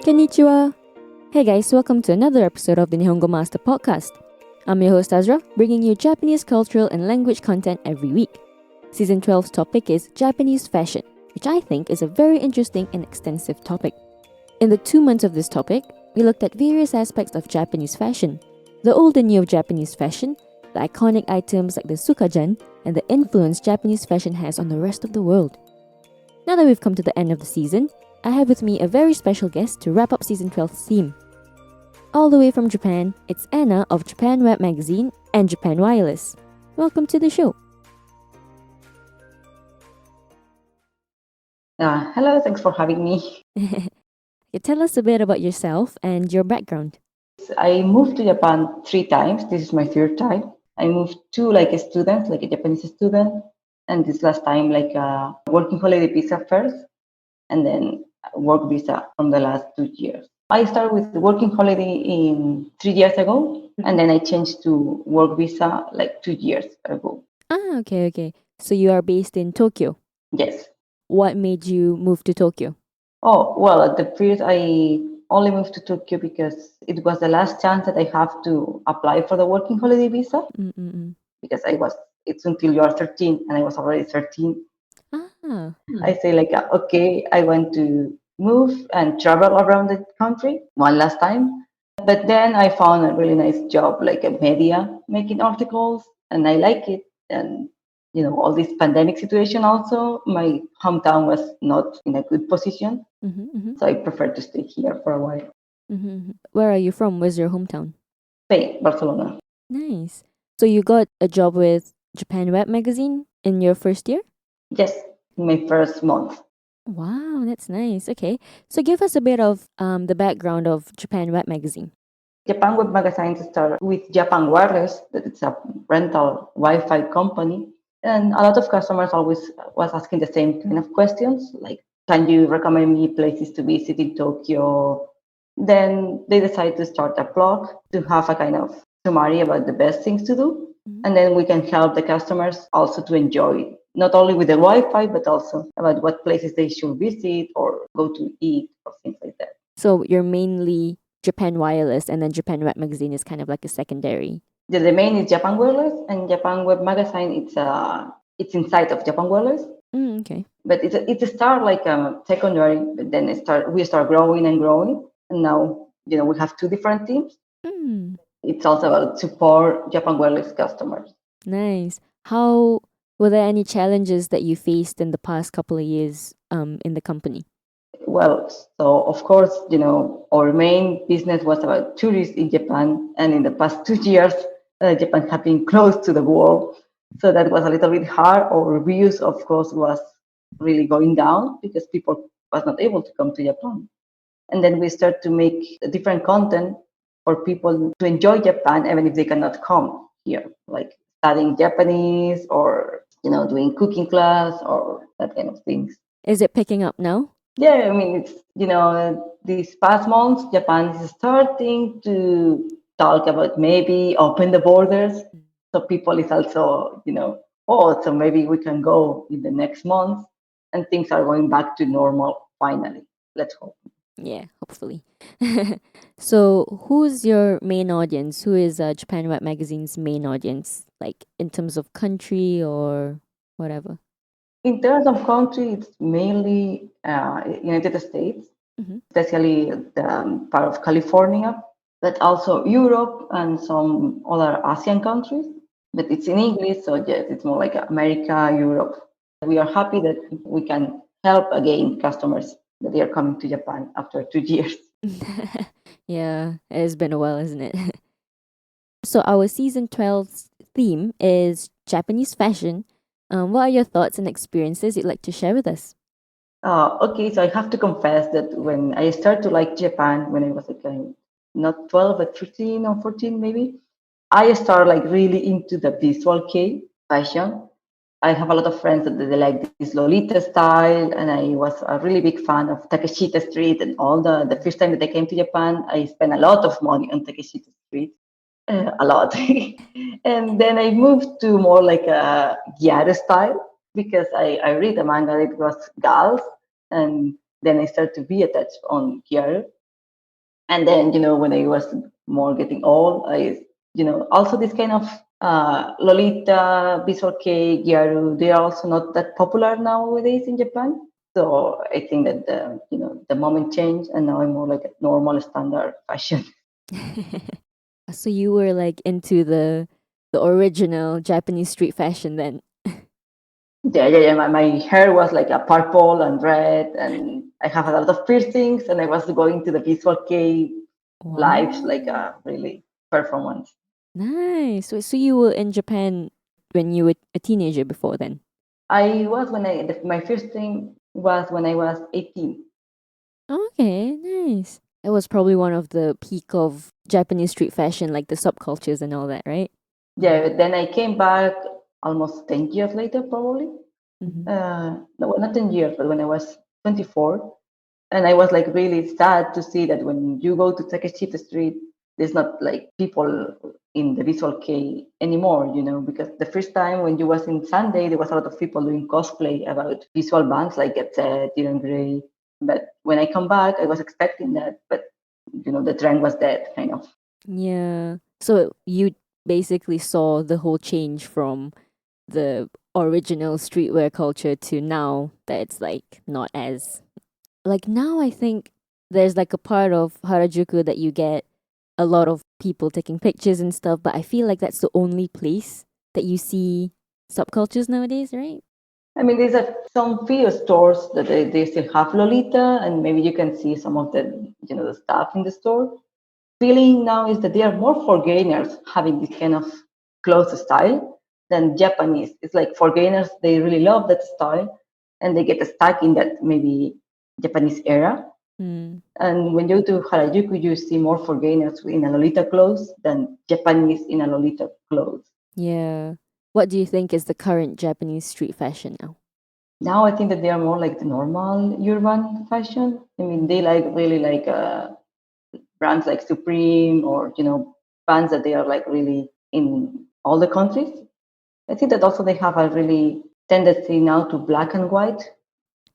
Konnichiwa! Hey guys, welcome to another episode of the Nihongo Master podcast. I'm your host Azra, bringing you Japanese cultural and language content every week. Season 12's topic is Japanese fashion, which I think is a very interesting and extensive topic. In the 2 months of this topic, we looked at various aspects of Japanese fashion, the old and new of Japanese fashion, the iconic items like the sukajan, and the influence Japanese fashion has on the rest of the world. Now that we've come to the end of the season, I have with me a very special guest to wrap up Season 12's theme. All the way from Japan, it's Anna of Japan Web Magazine and Japan Wireless. Welcome to the show. Hello, thanks for having me. Tell us a bit about yourself and your background. I moved to Japan 3 times. This is my third time. I moved to like a student, like a Japanese student, and this last time like a working holiday visa first, and then work visa from the last 2 years. I started with the working holiday in 3 years ago, and then I changed to work visa like 2 years ago. Okay. So you are based in Tokyo. Yes. What made you move to Tokyo? Oh, well, at the first I only moved to Tokyo because it was the last chance that I have to apply for the working holiday visa because it's until you are 13 and I was already 13. I say like, okay, I want to move and travel around the country one last time. But then I found a really nice job, like a media, making articles, and I like it. And all this pandemic situation also, my hometown was not in a good position. So I prefer to stay here for a while. Where are you from? Where's your hometown? Spain, Barcelona. Nice. So you got a job with Japan Web Magazine in your first year? Yes, in my first month. Wow, that's nice. Okay. So give us a bit of the background of Japan Web Magazine. Japan Web Magazine started with Japan Wireless, that it's a rental Wi-Fi company. And a lot of customers always was asking the same kind of questions, like, can you recommend me places to visit in Tokyo? Then they decided to start a blog to have a kind of summary about the best things to do. And then we can help the customers also to enjoy it, not only with the Wi-Fi, but also about what places they should visit or go to eat or things like that. So you're mainly Japan Wireless, and then Japan Web Magazine is kind of like a secondary. The main is Japan Wireless, and Japan Web Magazine. It's inside of Japan Wireless. Okay. But it's a start like secondary, but then we start growing and growing, and now we have two different teams. It's also about support Japan Wireless customers. Nice. How were there any challenges that you faced in the past couple of years in the company? Well, so of course, our main business was about tourists in Japan, and in the past 2 years, Japan had been closed to the world, so that was a little bit hard. Our views, of course, was really going down because people was not able to come to Japan, and then we start to make different content for people to enjoy Japan, even if they cannot come here, like studying Japanese or doing cooking class or that kind of things. Is it picking up now? Yeah, I mean, it's, these past months, Japan is starting to talk about maybe open the borders. So people is also, so maybe we can go in the next month and things are going back to normal finally. Let's hope. Yeah, hopefully. So who's your main audience? Who is Japan Web Magazine's main audience? Like in terms of country or whatever? In terms of country, it's mainly United States, especially the part of California, but also Europe and some other Asian countries. But it's in English, so yes, it's more like America, Europe. We are happy that we can help again customers that they are coming to Japan after 2 years. Yeah, it's been a while, isn't it? So our season 12's theme is Japanese fashion. What are your thoughts and experiences you'd like to share with us? Okay, so I have to confess that when I started to like Japan, when I was like not 12, but 13 or 14 maybe, I started like really into the visual kei fashion. I have a lot of friends that they like this Lolita style, and I was a really big fan of Takeshita Street. And all the first time that I came to Japan, I spent a lot of money on Takeshita Street, a lot. And then I moved to more like a Gyaru style because I read a manga that was girls, and then I started to be attached on Gyaru. And then, when I was more getting old, also this kind of Lolita, Visual Kei, Gyaru, they are also not that popular nowadays in Japan. So I think that the moment changed, and now I'm more like a normal standard fashion. So you were like into the original Japanese street fashion then. Yeah. My hair was like a purple and red, and I have a lot of piercings, and I was going to the Visual Kei live, like Wow. a really performance. Nice. So you were in Japan when you were a teenager before then? I was my first thing was when I was 18. Okay, nice. That was probably one of the peak of Japanese street fashion, like the subcultures and all that, right? Yeah, then I came back almost 10 years later, probably. Mm-hmm. No, not 10 years, but when I was 24. And I was like really sad to see that when you go to Takeshita Street, there's not like people in the Visual K anymore, because the first time when you was in Sunday, there was a lot of people doing cosplay about visual bands like Get Set, Dylan Gray. But when I come back, I was expecting that, but the trend was dead, kind of. Yeah. So you basically saw the whole change from the original streetwear culture to now that it's like not as like now I think there's like a part of Harajuku that you get a lot of people taking pictures and stuff, but I feel like that's the only place that you see subcultures nowadays, right? I mean, there's some few stores that they still have Lolita, and maybe you can see some of the stuff in the store. Feeling now is that they are more foreigners having this kind of clothes style than Japanese. It's like foreigners, they really love that style, and they get stuck in that maybe Japanese era. Mm, And when you go to Harajuku, you see more foreigners in a Lolita clothes than Japanese in a Lolita clothes. yeah. What do you think is the current Japanese street fashion now? Now I think that they are more like the normal urban fashion. I mean, they like really like brands like Supreme or brands that they are like really in all the countries. I think that also they have a really tendency now to black and white.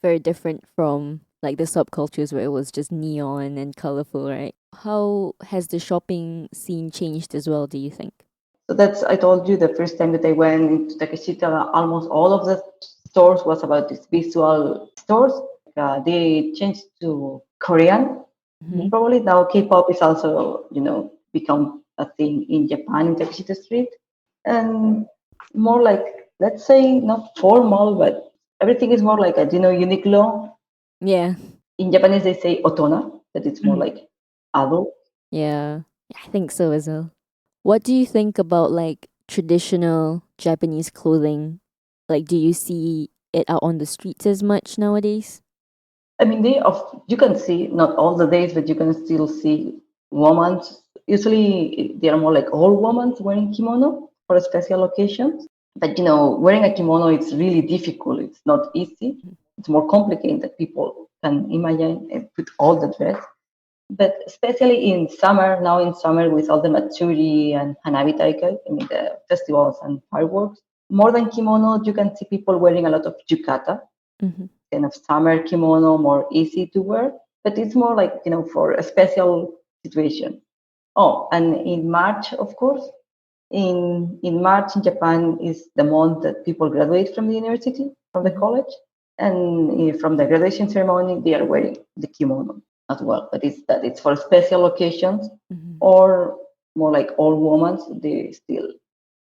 Very different from like the subcultures where it was just neon and colorful, right? How has the shopping scene changed as well, do you think? So that's I told you the first time that I went into Takeshita, almost all of the stores was about these visual stores. They changed to Korean. Mm-hmm. Probably now K-pop is also become a thing in Japan in Takeshita Street, and more like, let's say, not formal, but everything is more like a Uniqlo. Yeah. In Japanese they say otona, that it's more Mhm. like adult. Yeah. Yeah, I think so as well. What do you think about like traditional Japanese clothing? Like, do you see it out on the streets as much nowadays? I mean, you can see not all the days, but you can still see women. Usually, they are more like old women wearing kimono for special occasions. But wearing a kimono it's really difficult. It's not easy. It's more complicated than people can imagine and put all the dress. But especially in summer, now in summer with all the matsuri and hanabi taiko, I mean the festivals and fireworks, more than kimono, you can see people wearing a lot of yukata, Mm-hmm. kind of summer kimono, more easy to wear, but it's more like, for a special situation. Oh, and in March, of course, in March in Japan is the month that people graduate from the university, from the Mm-hmm. college, and from the graduation ceremony, they are wearing the kimono as well. But it's for special occasions, Mm-hmm. or more like all women, they still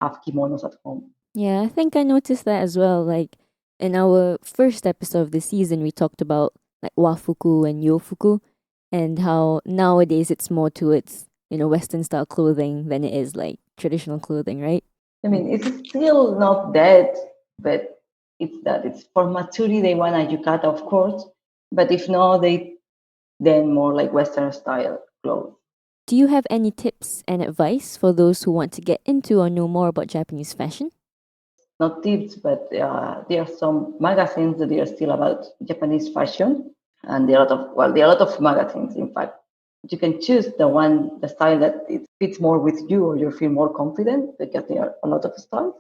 have kimonos at home. Yeah, I think I noticed that as well. Like in our first episode of the season, we talked about like wafuku and yofuku and how nowadays it's more towards, Western style clothing than it is like traditional clothing, right? I mean, it's still not that, but it's for matsuri they want a yukata, of course, but if not, they then more like Western style clothes. Do you have any tips and advice for those who want to get into or know more about Japanese fashion? Not tips, but there are some magazines that are still about Japanese fashion, and there are a lot of magazines. In fact, you can choose the style that it fits more with you, or you feel more confident because there are a lot of styles.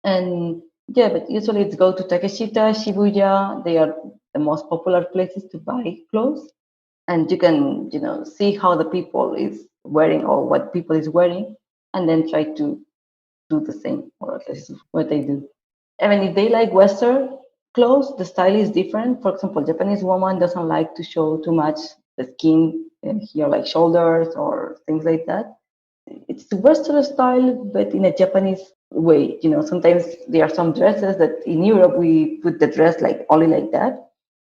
And yeah, but usually it's go to Takeshita, Shibuya. They are the most popular places to buy clothes. and you can see how the people is wearing or what people is wearing, and then try to do the same, or at least what they do. I mean, if they like Western clothes, the style is different. For example, Japanese woman doesn't like to show too much the skin here, like shoulders or things like that. It's the Western style, but in a Japanese way. Sometimes there are some dresses that in Europe we put the dress like only like that,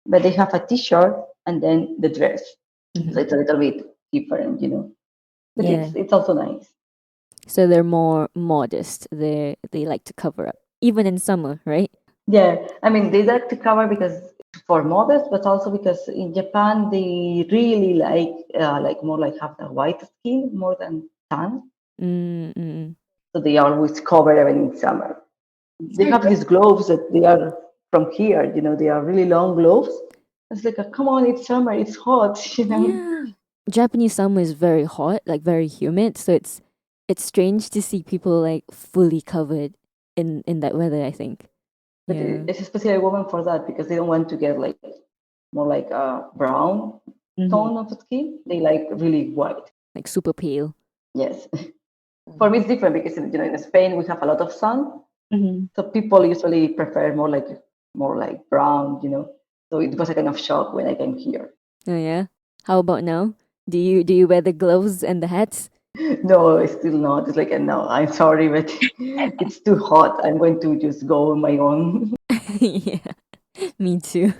but they have a t-shirt and then the dress. So it's a little bit different. But Yeah. it's also nice. So they're more modest. They like to cover up, even in summer, right? Yeah, I mean they like to cover because for modest, but also because in Japan they really like more like have the white skin more than tan. Mm-mm. So they always cover even in summer. They have these gloves that they are from here. They are really long gloves. It's like, come on, it's summer, it's hot. Yeah. Japanese summer is very hot, like very humid, so it's strange to see people like fully covered in that weather, I think. But Yeah. it's especially a woman for that because they don't want to get like more like a brown Mm-hmm. tone of skin. They like really white. Like super pale. Yes. For me, it's different because in Spain we have a lot of sun, Mm-hmm. so people usually prefer more like brown. So it was a kind of shock when I came here. Oh yeah. How about now? Do you wear the gloves and the hats? No, it's still not. It's like, no, I'm sorry, but it's too hot. I'm going to just go on my own. Yeah. Me too.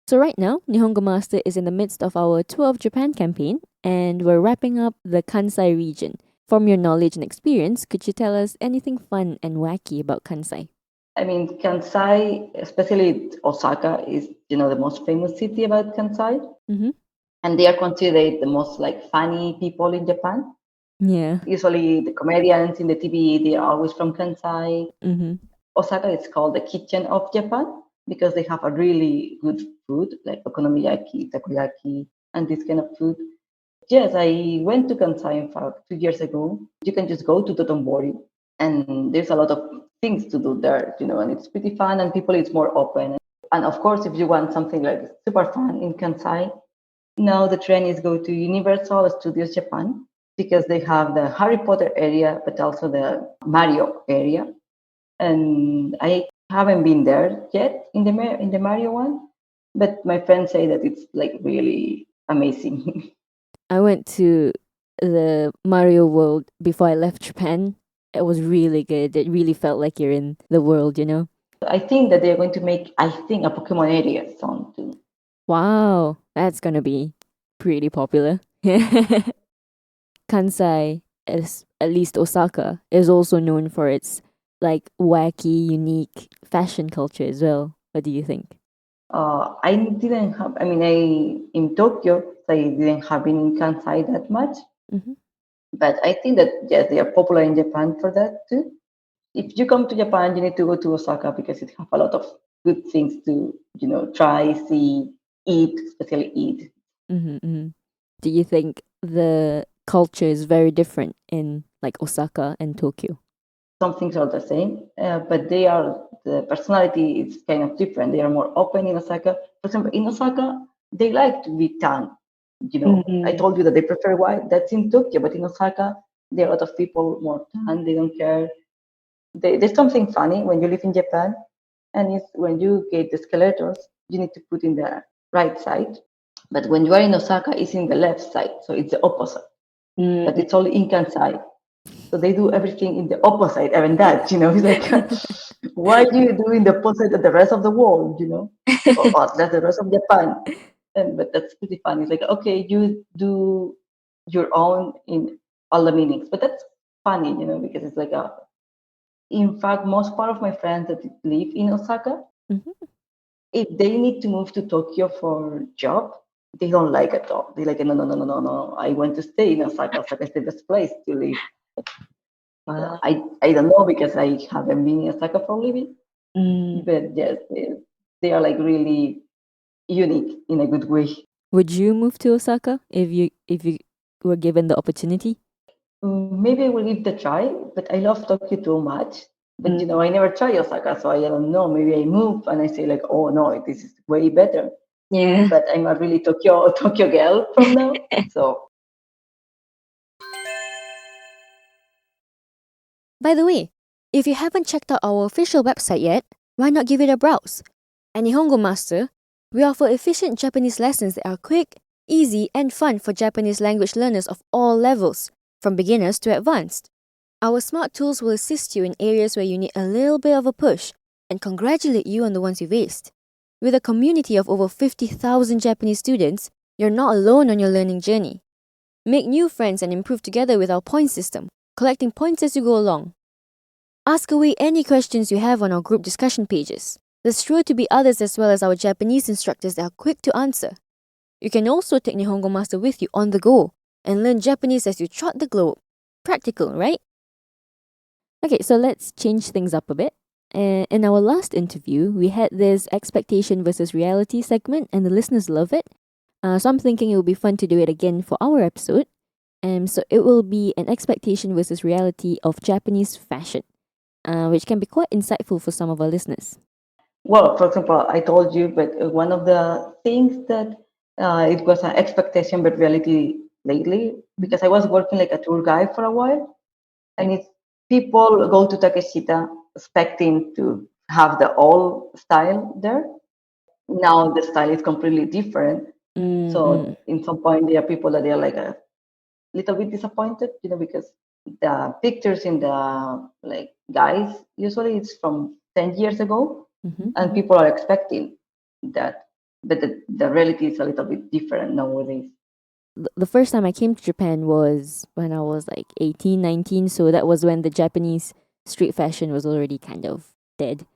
So right now, Nihongo Master is in the midst of our Tour of Japan campaign, and we're wrapping up the Kansai region. From your knowledge and experience, could you tell us anything fun and wacky about Kansai? I mean, Kansai, especially Osaka, is the most famous city about Kansai, Mm-hmm. and they are considered the most like funny people in Japan. Yeah. Usually, the comedians in the TV they are always from Kansai. Mm-hmm. Osaka is called the kitchen of Japan because they have a really good food like okonomiyaki, takoyaki, and this kind of food. Yes, I went to Kansai in fact 2 years ago. You can just go to Dotonbori and there's a lot of things to do there, and it's pretty fun and people it's more open. And of course, if you want something like super fun in Kansai, now the trend is go to Universal Studios Japan because they have the Harry Potter area, but also the Mario area. And I haven't been there yet in the Mario one, but my friends say that it's like really amazing. I went to the Mario World before I left Japan. It was really good. It really felt like you're in the world. I think that they're going to make, I think, a Pokemon area soon too. Wow, that's gonna be pretty popular. Kansai, as at least Osaka, is also known for its like wacky, unique fashion culture as well. What do you think? I didn't have, I mean, in Tokyo, so I didn't have been in Kansai that much, Mm-hmm. but I think that yes, they are popular in Japan for that too. If you come to Japan, you need to go to Osaka because it has a lot of good things to try, see, eat, especially eat. Mm-hmm, mm-hmm. Do you think the culture is very different in like Osaka and Tokyo? Some things are the same, but the personality is kind of different. They are more open in Osaka. For example, in Osaka, they like to be tan. I told you that they prefer white. That's in Tokyo, but in Osaka, there are a lot of people more tan. They don't care. There's something funny when you live in Japan, and it's when you get the escalators, you need to put in the right side. But when you are in Osaka, it's in the left side, so it's the opposite. But it's all in Kansai. So they do everything in the opposite, even that. It's like, why do you do in the opposite of the rest of the world? Or that's the rest of Japan. But that's pretty fun. It's like, okay, you do your own in all the meanings. But that's funny, because it's like in fact, most part of my friends that live in Osaka, Mm-hmm. if they need to move to Tokyo for job, they don't like it at all. They like, no, no, no, no, no, no. I want to stay in Osaka. Osaka is the best place to live. I don't know because I haven't been in Osaka for living, but yes, they are like really unique in a good way. Would you move to Osaka if you were given the opportunity? Maybe I will give it a try, but I love Tokyo too much. But I never try Osaka, so I don't know. Maybe I move and I say like, oh no, this is way better. Yeah. But I'm a really Tokyo girl from now. So By the way, if you haven't checked out our official website yet, why not give it a browse? At Nihongo Master, we offer efficient Japanese lessons that are quick, easy, and fun for Japanese language learners of all levels, from beginners to advanced. Our smart tools will assist you in areas where you need a little bit of a push and congratulate you on the ones you've aced. With a community of over 50,000 Japanese students, you're not alone on your learning journey. Make new friends and improve together with our point system, collecting points as you go along. Ask away any questions you have on our group discussion pages. There's sure to be others as well as our Japanese instructors that are quick to answer. You can also take Nihongo Master with you on the go and learn Japanese as you trot the globe. Practical, right? Okay, so let's change things up a bit. In our last interview, we had this expectation versus reality segment, and the listeners love it. So I'm thinking it would be fun to do it again for our episode. So it will be an expectation versus reality of Japanese fashion, which can be quite insightful for some of our listeners. well, for example, I told you, but one of the things that it was an expectation but reality lately, because I was working like a tour guide for a while, and it's people go to Takeshita expecting to have the old style there. Now the style is completely different. Mm-hmm. So in some point, there are people that they are like a little bit disappointed, because the pictures in the like guys usually it's from 10 years ago, and Mm-hmm. people are expecting that, but the reality is a little bit different nowadays. The first time I came to Japan was when I was like 18, 19. So that was when the Japanese street fashion was already kind of dead.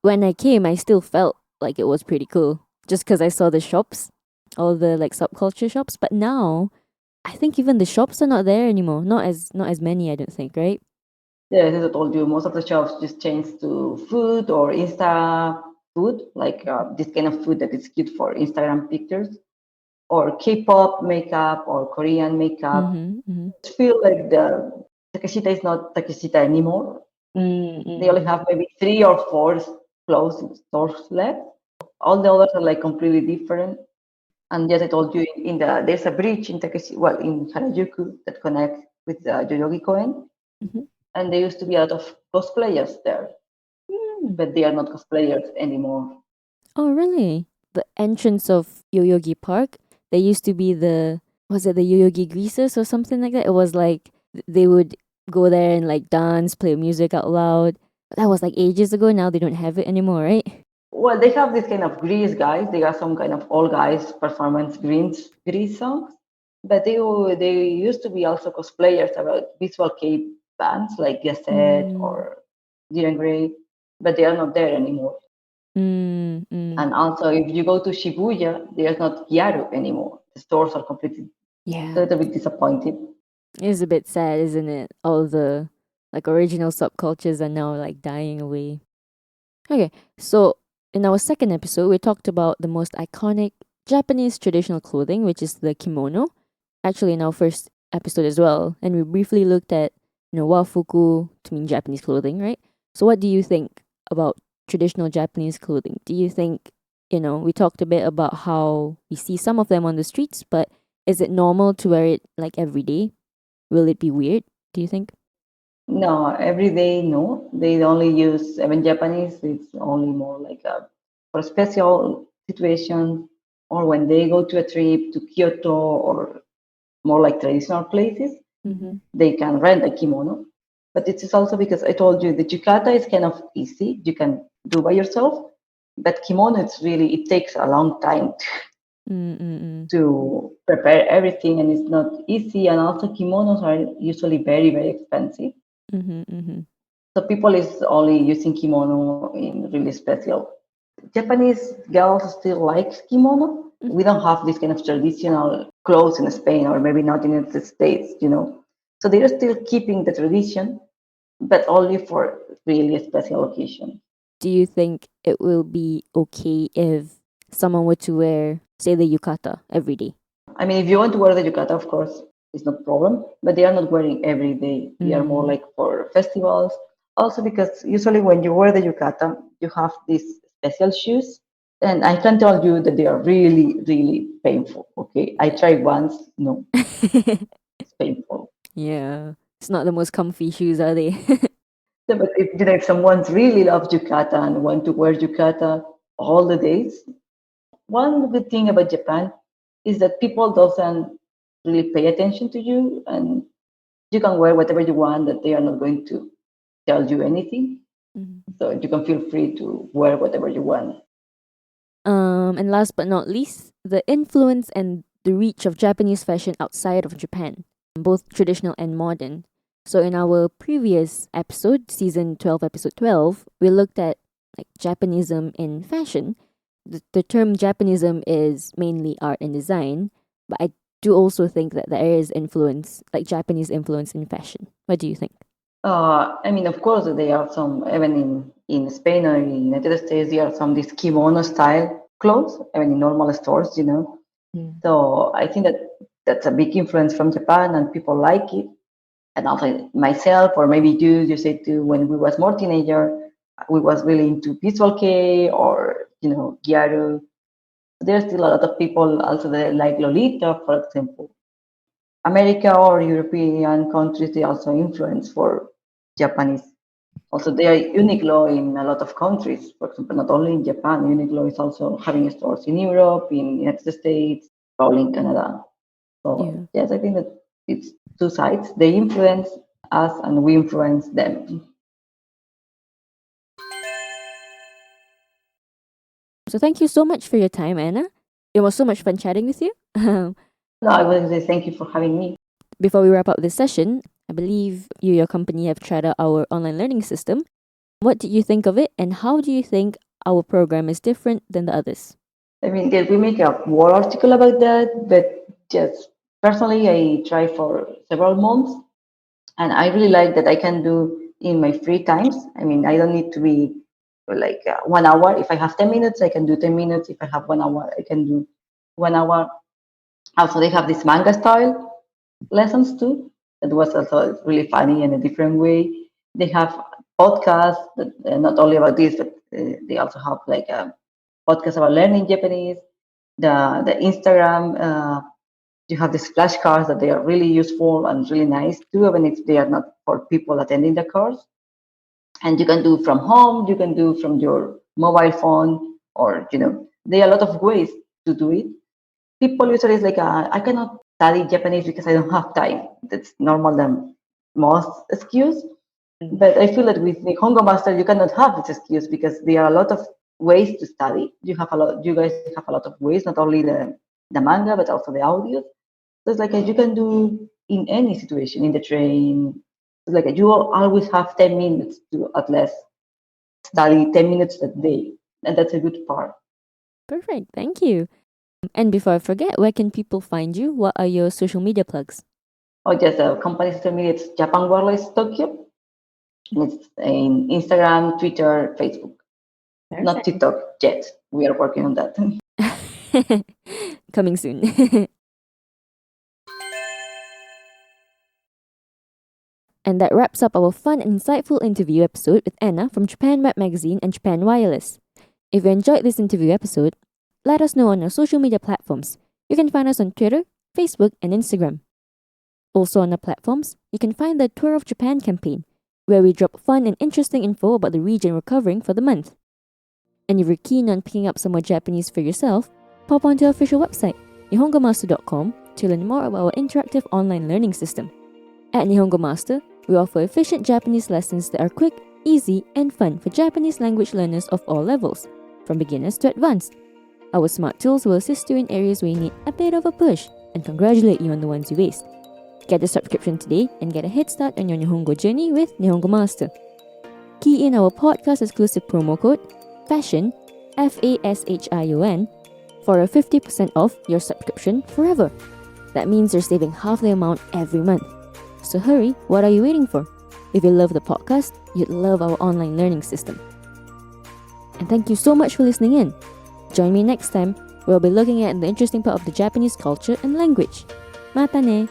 When I came, I still felt like it was pretty cool just because I saw the shops, all the like subculture shops. But now, I think even the shops are not there anymore. Not as many, I don't think, right? Yeah, as I told you, most of the shops just changed to food or Insta food, like this kind of food that is cute for Instagram pictures, or K-pop makeup or Korean makeup. Mm-hmm. Mm-hmm. I feel like the Takeshita is not Takeshita anymore. They only Mm-hmm. have maybe 3 or 4 closed stores left. All the others are like completely different. And yes, I told you in the there's a bridge in Takeshi, well, in Harajuku that connects with the Yoyogi Koen, Mm-hmm. and there used to be a lot of cosplayers there, Mm. but they are not cosplayers anymore. Oh, really? The entrance of Yoyogi Park, there used to be was it the Yoyogi Greasers or something like that? It was like they would go there and like dance, play music out loud. But that was like ages ago. Now they don't have it anymore, right? Well, they have this kind of grease guys. They got some kind of all guys performance grease songs, but they used to be also cosplayers about visual kei bands like Gazette Mm, or Diren Grey, but they are not there anymore. mm, mm. And also, if you go to Shibuya, there's not Gyaru anymore. The stores are completely a Yeah. little bit disappointed. It's a bit sad, isn't it? All the like original subcultures are now like dying away. Okay, so in our second episode, we talked about the most iconic Japanese traditional clothing, which is the kimono. Actually, in our first episode as well, and we briefly looked at wafuku to mean Japanese clothing, right? So, what do you think about traditional Japanese clothing? Do you think we talked a bit about how we see some of them on the streets, but is it normal to wear it like every day? Will it be weird? Do you think? No, every day, no. They only use, even Japanese, it's only more like for special situations or when they go to a trip to Kyoto or more like traditional places, Mm-hmm. they can rent a kimono. But it is also because I told you the yukata is kind of easy. You can do by yourself. But kimono, it takes a long time Mm-mm-mm. to prepare everything and it's not easy. And also kimonos are usually very, very expensive. Mm-hmm. Mm-hmm. So people is only using kimono in really special. Japanese girls still like kimono. We don't have this kind of traditional clothes in Spain or maybe not in the States. So they're still keeping the tradition, but only for really special occasions. Do you think it will be okay if someone were to wear, say, the yukata every day? I mean, if you want to wear the yukata, of course, it's no problem, but they are not wearing every day. They are more Mm. like for festivals. Also, because usually when you wear the yukata, you have these special shoes And I can tell you that they are really, really painful. Okay, I tried once. No, it's painful. Yeah. It's not the most comfy shoes, are they? Yeah, but if someone really loves yukata and want to wear yukata all the days, one good thing about Japan is that people doesn't really pay attention to you, and you can wear whatever you want. That they are not going to tell you anything, Mhm. so you can feel free to wear whatever you want. And last but not least, the influence and the reach of Japanese fashion outside of Japan, both traditional and modern. So in our previous episode, season 12, episode 12, we looked at like Japanism in fashion. The term Japanism is mainly art and design, but I do also think that there is influence, like Japanese influence in fashion. What do you think? I mean, of course, there are some, even in Spain or in the United States, there are some this kimono style clothes, even in normal stores, you know. So I think that that's a big influence from Japan and people like it. And also myself, or maybe you said too, when we was more teenager, we was really into visual kei or, gyaru. There's still a lot of people also that like Lolita, for example. America or European countries, they also influence for Japanese. Also, they are Uniqlo in a lot of countries. For example, not only in Japan, Uniqlo is also having stores in Europe, in United States, probably in Canada. So Yeah. yes, I think that it's two sides. They influence us and we influence them. So thank you so much for your time, Anna. It was so much fun chatting with you. No, I want to say thank you for having me. Before we wrap up this session, I believe your company have tried out our online learning system. What did you think of it, and how do you think our program is different than the others? I mean, yes, we make a war article about that, but just personally, I try for several months, and I really like that I can do in my free times. I mean, I don't need to be like 1 hour. If I have 10 minutes, I can do 10 minutes. If I have 1 hour, I can do 1 hour. Also, they have this manga style lessons too. That was also really funny in a different way. They have podcasts that not only about this, but they also have like a podcast about learning Japanese. The Instagram, you have these flashcards that they are really useful and really nice too, even if they are not for people attending the course. And you can do from home, you can do from your mobile phone, or there are a lot of ways to do it. People usually is like, I cannot study Japanese because I don't have time. That's normal than most excuse. But I feel that with the Nihongo Master, you cannot have this excuse because there are a lot of ways to study. You guys have a lot of ways, not only the manga, but also the audio. So it's like you can do in any situation, in the train. It's like you will always have 10 minutes to at least study 10 minutes a day. And that's a good part. Perfect, thank you. And before I forget, where can people find you? What are your social media plugs? Or just a company social media, it's Japan Wireless Tokyo. And it's in Instagram, Twitter, Facebook. Not Perfect. TikTok yet. We are working on that. Coming soon. And that wraps up our fun and insightful interview episode with Anna from Japan Web Magazine and Japan Wireless. If you enjoyed this interview episode, let us know on our social media platforms. You can find us on Twitter, Facebook, and Instagram. Also on our platforms, you can find the Tour of Japan campaign, where we drop fun and interesting info about the region we're covering for the month. And if you're keen on picking up some more Japanese for yourself, pop onto our official website, nihongomaster.com, to learn more about our interactive online learning system. At Nihongo Master, we offer efficient Japanese lessons that are quick, easy, and fun for Japanese language learners of all levels, from beginners to advanced. Our smart tools will assist you in areas where you need a bit of a push and congratulate you on the ones you aced. Get a subscription today and get a head start on your Nihongo journey with Nihongo Master. Key in our podcast exclusive promo code FASHION, FASHION, for a 50% off your subscription forever. That means you're saving half the amount every month. So hurry, what are you waiting for? If you love the podcast, you'd love our online learning system. And thank you so much for listening in. Join me next time, where we'll be looking at the interesting part of the Japanese culture and language. Mata ne!